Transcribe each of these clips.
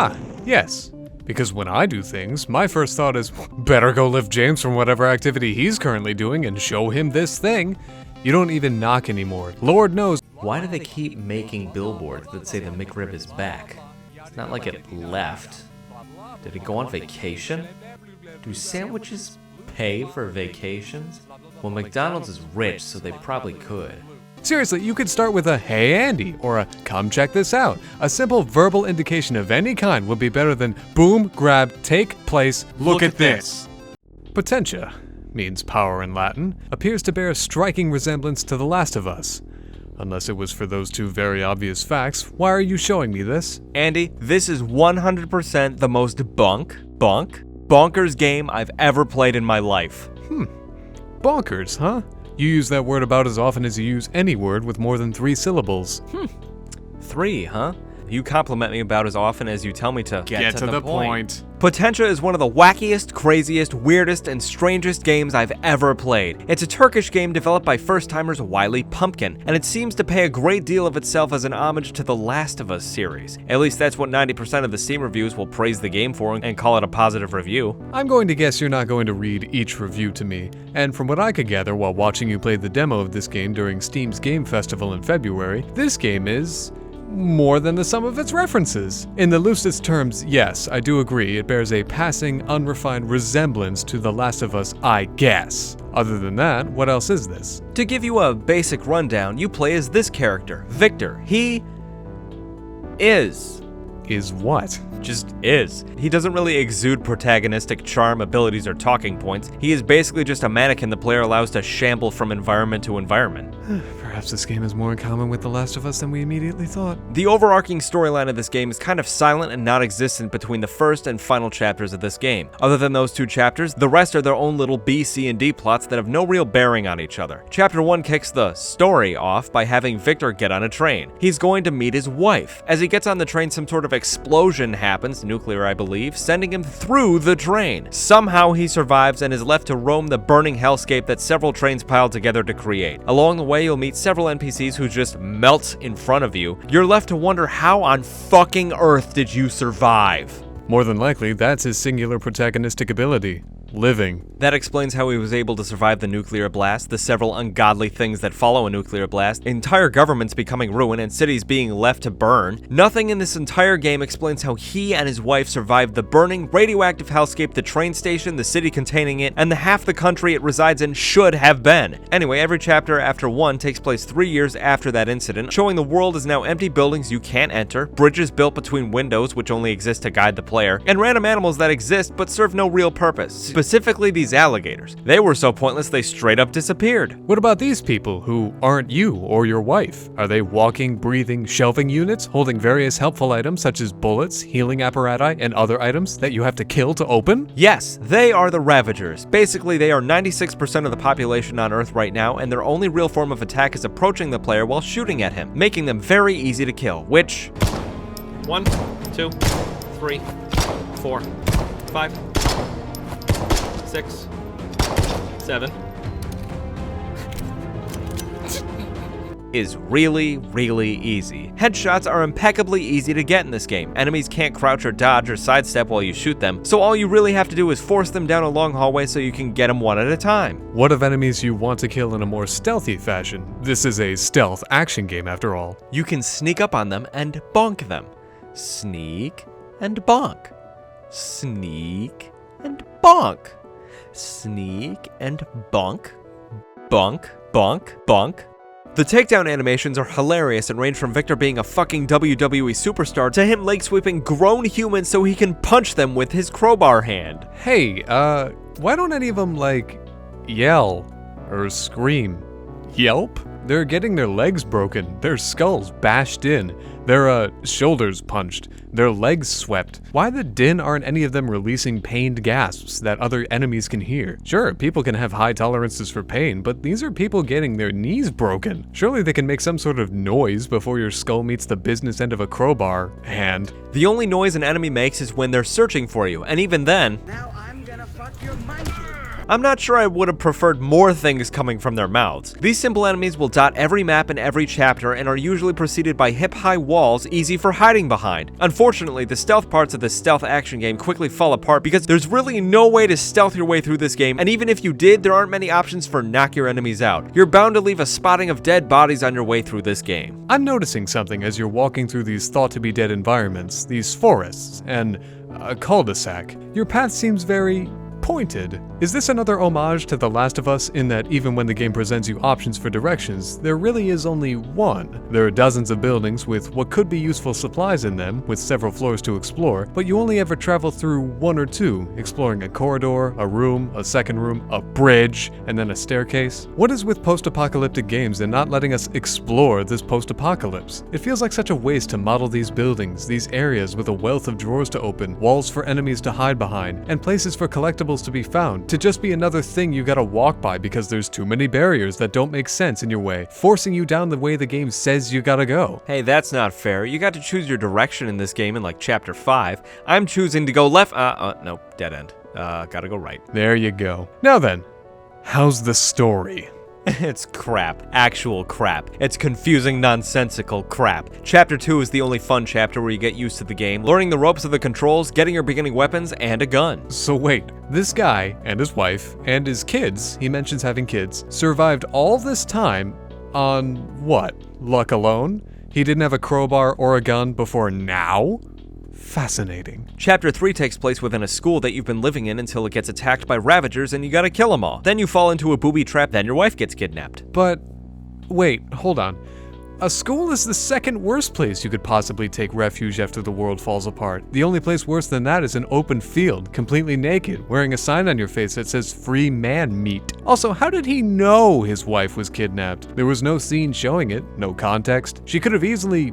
Ah, yes. Because when I do things, my first thought is, better go lift James from whatever activity he's currently doing and show him this thing. You don't even knock anymore. Lord knows. Why do they keep making billboards that say the McRib is back? It's not like it left. Did it go on vacation? Do sandwiches pay for vacations? Well, McDonald's is rich, so they probably could. Seriously, you could start with a "Hey Andy" or a "Come check this out." A simple verbal indication of any kind would be better than "Boom, grab, take, place, look at this." Potentia means power in Latin, appears to bear a striking resemblance to The Last of Us. Unless it was for those two very obvious facts, why are you showing me this? Andy, this is 100% the most bonkers game I've ever played in my life. Bonkers, huh? You use that word about as often as you use any word with more than 3 syllables. 3, huh? You compliment me about as often as you tell me to Get to the point. Potentia is one of the wackiest, craziest, weirdest, and strangest games I've ever played. It's a Turkish game developed by first-timers Wily Pumpkin, and it seems to pay a great deal of itself as an homage to the Last of Us series. At least that's what 90% of the Steam reviews will praise the game for and call it a positive review. I'm going to guess you're not going to read each review to me, and from what I could gather while watching you play the demo of this game during Steam's Game Festival in February, this game is more than the sum of its references. In the loosest terms, yes, I do agree, it bears a passing, unrefined resemblance to The Last of Us, I guess. Other than that, what else is this? To give you a basic rundown, you play as this character, Victor. He is. Is what? Just is. He doesn't really exude protagonistic charm, abilities, or talking points. He is basically just a mannequin the player allows to shamble from environment to environment. Perhaps this game is more in common with The Last of Us than we immediately thought. The overarching storyline of this game is kind of silent and non-existent between the first and final chapters of this game. Other than those 2 chapters, the rest are their own little B, C, and D plots that have no real bearing on each other. Chapter 1 kicks the story off by having Victor get on a train. He's going to meet his wife. As he gets on the train, some sort of explosion happens, nuclear I believe, sending him through the train. Somehow he survives and is left to roam the burning hellscape that several trains piled together to create. Along the way, you'll meet several NPCs who just melt in front of you. You're left to wonder, how on fucking earth did you survive? More than likely, that's his singular protagonistic ability. Living. That explains how he was able to survive the nuclear blast, the several ungodly things that follow a nuclear blast, entire governments becoming ruined, and cities being left to burn. Nothing in this entire game explains how he and his wife survived the burning, radioactive hellscape the train station, the city containing it, and the half the country it resides in should have been. Anyway, every chapter after 1 takes place 3 years after that incident, showing the world is now empty buildings you can't enter, bridges built between windows which only exist to guide the player, and random animals that exist but serve no real purpose. Specifically these alligators. They were so pointless they straight up disappeared. What about these people who aren't you or your wife? Are they walking, breathing, shelving units, holding various helpful items such as bullets, healing apparatus, and other items that you have to kill to open? Yes, they are the Ravagers. Basically, they are 96% of the population on Earth right now, and their only real form of attack is approaching the player while shooting at him, making them very easy to kill, which... 1, 2, 3, 4, 5, 6, 7 is really, really easy. Headshots are impeccably easy to get in this game. Enemies can't crouch or dodge or sidestep while you shoot them, so all you really have to do is force them down a long hallway so you can get them one at a time. What of enemies you want to kill in a more stealthy fashion? This is a stealth action game after all. You can sneak up on them and bonk them. Sneak and bonk. Sneak and bonk. Sneak and bonk. Bonk, bonk, bonk. The takedown animations are hilarious and range from Victor being a fucking WWE superstar to him leg sweeping grown humans so he can punch them with his crowbar hand. Hey, why don't any of them, like, yell or scream? Yelp? They're getting their legs broken, their skulls bashed in, their shoulders punched, their legs swept. Why the din aren't any of them releasing pained gasps that other enemies can hear? Sure, people can have high tolerances for pain, but these are people getting their knees broken. Surely they can make some sort of noise before your skull meets the business end of a crowbar hand. The only noise an enemy makes is when they're searching for you, and even then... Now I'm gonna fuck your monkey. I'm not sure I would have preferred more things coming from their mouths. These simple enemies will dot every map in every chapter and are usually preceded by hip-high walls easy for hiding behind. Unfortunately, the stealth parts of this stealth action game quickly fall apart because there's really no way to stealth your way through this game, and even if you did, there aren't many options for knock your enemies out. You're bound to leave a spotting of dead bodies on your way through this game. I'm noticing something as you're walking through these thought-to-be-dead environments, these forests, and a cul-de-sac. Your path seems very pointed. Is this another homage to The Last of Us in that even when the game presents you options for directions, there really is only one? There are dozens of buildings with what could be useful supplies in them, with several floors to explore, but you only ever travel through one or two, exploring a corridor, a room, a second room, a bridge, and then a staircase. What is with post-apocalyptic games and not letting us explore this post-apocalypse? It feels like such a waste to model these buildings, these areas with a wealth of drawers to open, walls for enemies to hide behind, and places for collectibles to be found, to just be another thing you gotta walk by because there's too many barriers that don't make sense in your way, forcing you down the way the game says you gotta go. Hey, that's not fair. You got to choose your direction in this game in like chapter 5. I'm choosing to go left. Nope, dead end. Gotta go right. There you go. Now then, how's the story? It's crap. Actual crap. It's confusing, nonsensical crap. Chapter 2 is the only fun chapter where you get used to the game, learning the ropes of the controls, getting your beginning weapons, and a gun. So wait, this guy and his wife and his kids, he mentions having kids, survived all this time on what? Luck alone? He didn't have a crowbar or a gun before now? Fascinating. Chapter 3 takes place within a school that you've been living in until it gets attacked by Ravagers and you gotta kill them all. Then you fall into a booby trap, then your wife gets kidnapped. But wait, hold on. A school is the second worst place you could possibly take refuge after the world falls apart. The only place worse than that is an open field, completely naked, wearing a sign on your face that says free man meat. Also, how did he know his wife was kidnapped? There was no scene showing it, no context. She could have easily,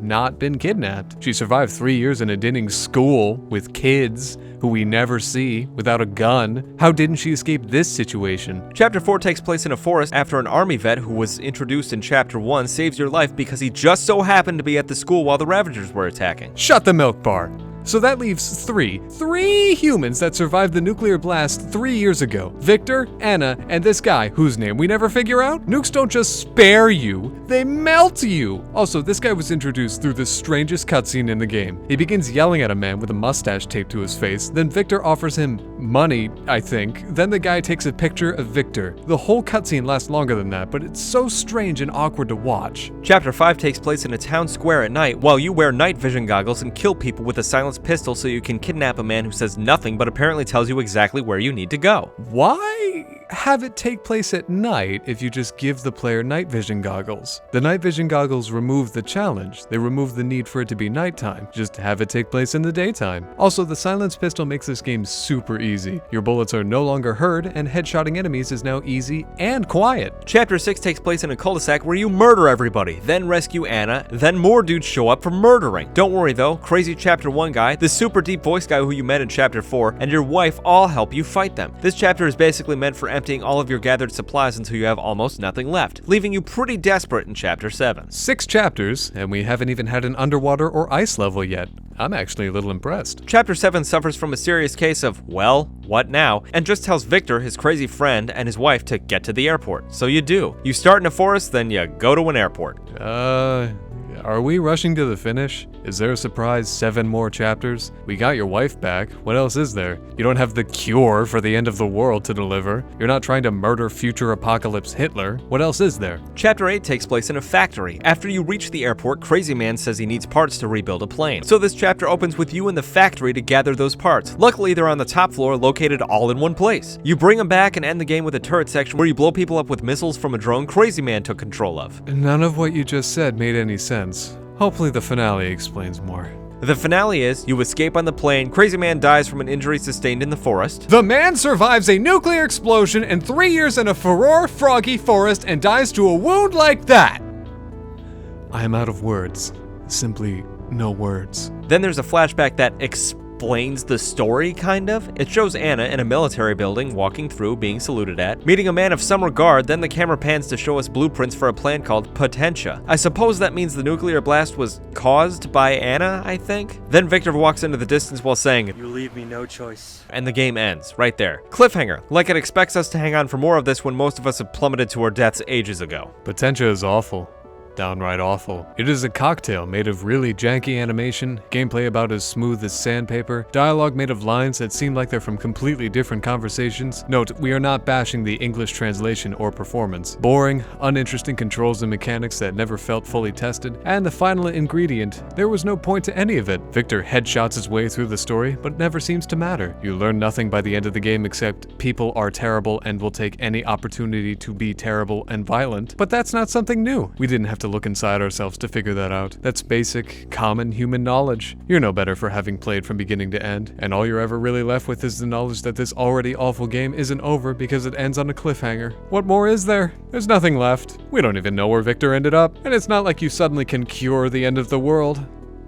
not been kidnapped. She survived 3 years in a dinning school with kids who we never see, without a gun. How didn't she escape this situation? Chapter 4 takes place in a forest after an army vet who was introduced in Chapter 1 saves your life because he just so happened to be at the school while the Ravagers were attacking. Shut the milk bar. So that leaves three humans that survived the nuclear blast 3 years ago. Victor, Anna, and this guy, whose name we never figure out. Nukes don't just spare you, they melt you. Also, this guy was introduced through the strangest cutscene in the game. He begins yelling at a man with a mustache taped to his face, then Victor offers him money, I think. Then the guy takes a picture of Victor. The whole cutscene lasts longer than that, but it's so strange and awkward to watch. Chapter 5 takes place in a town square at night while you wear night vision goggles and kill people with a silenced pistol so you can kidnap a man who says nothing but apparently tells you exactly where you need to go. Why have it take place at night if you just give the player night vision goggles? The night vision goggles remove the challenge. They remove the need for it to be nighttime. Just have it take place in the daytime. Also, the silenced pistol makes this game super easy. Your bullets are no longer heard, and headshotting enemies is now easy and quiet. Chapter 6 takes place in a cul-de-sac where you murder everybody, then rescue Anna, then more dudes show up for murdering. Don't worry though, crazy Chapter 1 guy, the super deep voice guy who you met in Chapter 4, and your wife all help you fight them. This chapter is basically meant for emptying all of your gathered supplies until you have almost nothing left, leaving you pretty desperate in Chapter 7. 6 chapters, and we haven't even had an underwater or ice level yet. I'm actually a little impressed. Chapter 7 suffers from a serious case of, well, what now? And just tells Victor, his crazy friend, and his wife to get to the airport. So you do. You start in a forest, then you go to an airport. Are we rushing to the finish? Is there a surprise 7 more chapters? We got your wife back. What else is there? You don't have the cure for the end of the world to deliver. You're not trying to murder future apocalypse Hitler. What else is there? Chapter 8 takes place in a factory. After you reach the airport, Crazy Man says he needs parts to rebuild a plane. So this chapter opens with you in the factory to gather those parts. Luckily, they're on the top floor, located all in one place. You bring them back and end the game with a turret section where you blow people up with missiles from a drone Crazy Man took control of. None of what you just said made any sense. Hopefully the finale explains more. The finale is, you escape on the plane, Crazy Man dies from an injury sustained in the forest. The man survives a nuclear explosion and 3 years in a furore froggy forest and dies to a wound like that. I am out of words. Simply no words. Then there's a flashback that explodes explains the story, kind of. It shows Anna in a military building, walking through, being saluted at, meeting a man of some regard, then the camera pans to show us blueprints for a plan called Potentia. I suppose that means the nuclear blast was caused by Anna, I think? Then Victor walks into the distance while saying, "You leave me no choice." And the game ends, right there. Cliffhanger, like it expects us to hang on for more of this when most of us have plummeted to our deaths ages ago. Potentia is awful. Downright awful. It is a cocktail made of really janky animation, gameplay about as smooth as sandpaper, dialogue made of lines that seem like they're from completely different conversations. Note, we are not bashing the English translation or performance. Boring, uninteresting controls and mechanics that never felt fully tested, and the final ingredient, there was no point to any of it. Victor headshots his way through the story, but never seems to matter. You learn nothing by the end of the game except people are terrible and will take any opportunity to be terrible and violent, but that's not something new. We didn't have to look inside ourselves to figure that out. That's basic, common human knowledge. You're no better for having played from beginning to end, and all you're ever really left with is the knowledge that this already awful game isn't over because it ends on a cliffhanger. What more is there? There's nothing left. We don't even know where Victor ended up, and it's not like you suddenly can cure the end of the world.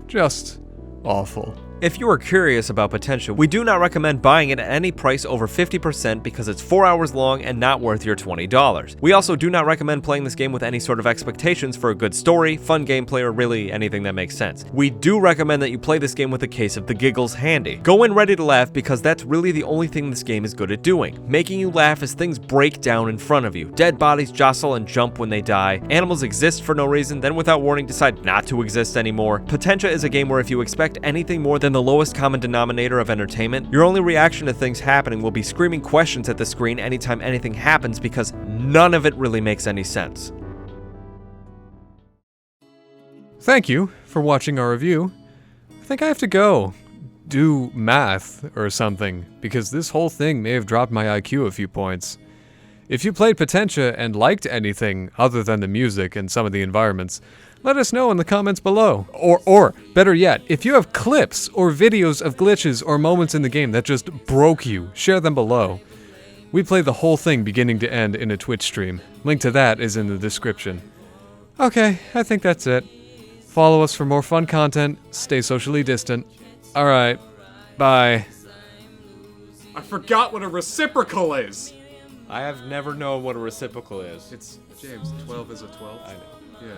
Just awful. If you are curious about Potentia, we do not recommend buying it at any price over 50% because it's 4 hours long and not worth your $20. We also do not recommend playing this game with any sort of expectations for a good story, fun gameplay, or really anything that makes sense. We do recommend that you play this game with a case of the giggles handy. Go in ready to laugh because that's really the only thing this game is good at doing. Making you laugh as things break down in front of you. Dead bodies jostle and jump when they die. Animals exist for no reason, then without warning decide not to exist anymore. Potentia is a game where if you expect anything more than the lowest common denominator of entertainment, your only reaction to things happening will be screaming questions at the screen anytime anything happens because none of it really makes any sense. Thank you for watching our review. I think I have to go do math or something, because this whole thing may have dropped my IQ a few points. If you played Potentia and liked anything other than the music and some of the environments, let us know in the comments below. Or better yet, if you have clips or videos of glitches or moments in the game that just broke you, share them below. We played the whole thing beginning to end in a Twitch stream. Link to that is in the description. Okay, I think that's it. Follow us for more fun content, stay socially distant. Alright, bye. I forgot what a reciprocal is! I have never known what a reciprocal is. It's, James, 12 is a 12? I know. Yeah.